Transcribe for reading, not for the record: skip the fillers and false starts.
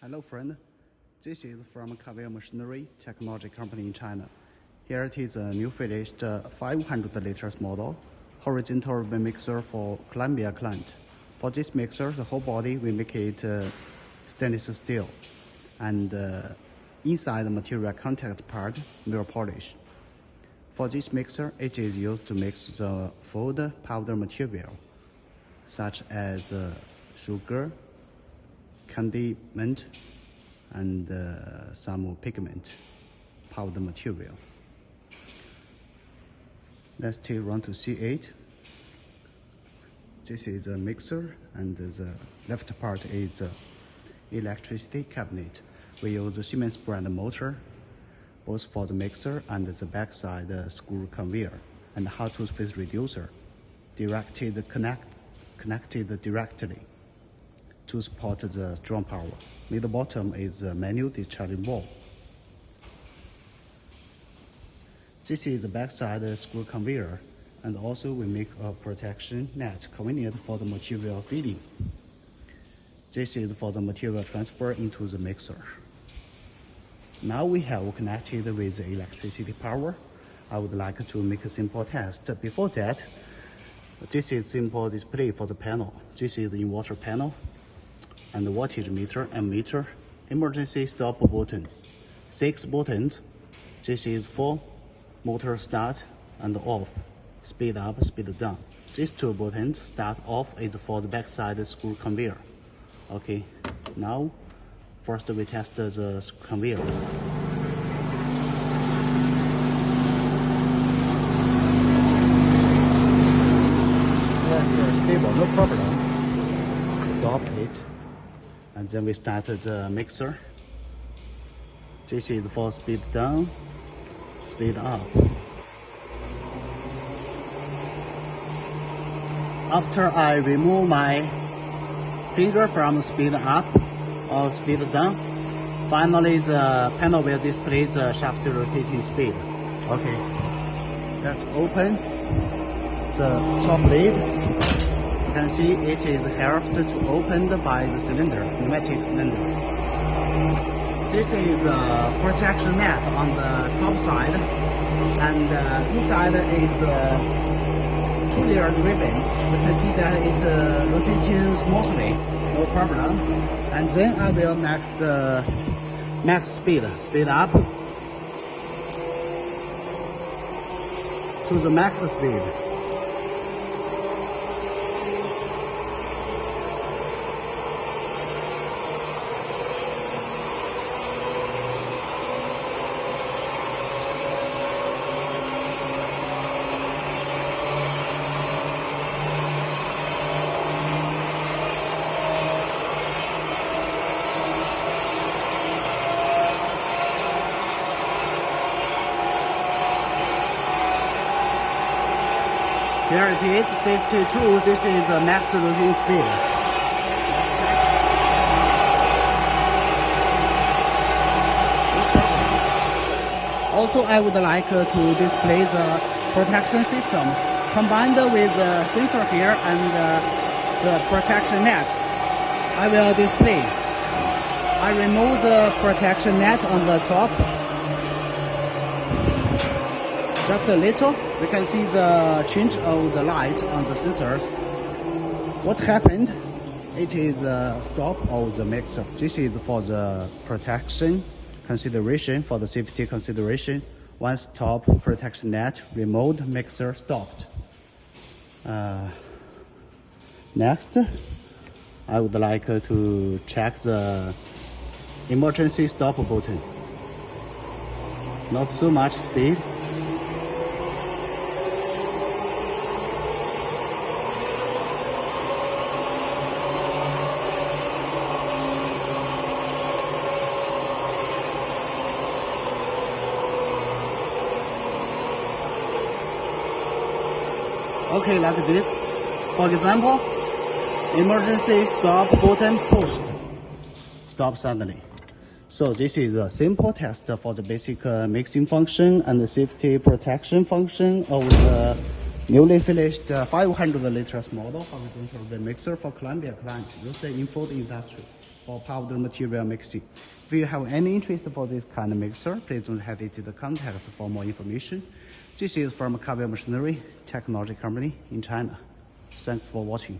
Hello friend, this is from Karvil Machinery technology company in China. Here it is a new finished 500 liters model, horizontal bin mixer for Colombian client. For this mixer, the whole body we make it stainless steel, and inside the material contact part mirror polish. For this mixer, it is used to mix the food powder material, such as sugar, condiment, and some pigment powder material. Let's take run to C8. This is a mixer, and the left part is the electricity cabinet. We use the Siemens brand motor, both for the mixer and the backside screw conveyor, and hot-tooth phase reducer, connected directly to support the strong power. Middle bottom is a manual discharging valve. This is the backside screw conveyor, and also we make a protection net convenient for the material feeding. This is for the material transfer into the mixer. Now we have connected with the electricity power. I would like to make a simple test. Before that, this is simple display for the panel. This is the inverter panel, and the wattage meter, ammeter, emergency stop button. 6 buttons. This is for motor start and off, speed up, speed down. These 2 buttons, start off, is for the backside screw conveyor. Okay, now first we test the conveyor. Stable, no problem. Stop it. And then we start the mixer. This is for speed down, speed up. After I remove my finger from speed up or speed down, finally the panel will display the shaft rotating speed. Okay, let's open the top lid. You can see it is helped to open by the cylinder, pneumatic cylinder. This is a protection net on the top side, and inside is 2 layers ribbons. You can see that it's rotating smoothly, no problem. And then I will max speed up to the max speed. Here it is, safety 2, this is a max rotating speed. Also, I would like to display the protection system combined with the sensor here and the protection net. I will display. I remove the protection net on the top. Just a little. We can see the change of the light on the sensors. What happened? It is stop of the mixer. This is for the protection consideration, for the safety consideration. Once top protection net removed, mixer stopped. Next, I would like to check the emergency stop button. Not so much speed. Okay, like this. For example, emergency stop button pushed. Stop suddenly. So this is a simple test for the basic mixing function and the safety protection function of the newly finished 500 liters model horizontal mixer for Colombian client used in food industry. or powder material mixing. If you have any interest for this kind of mixer, please don't hesitate to contact us for more information. This is from Karvil Machinery, technology company in China. Thanks for watching.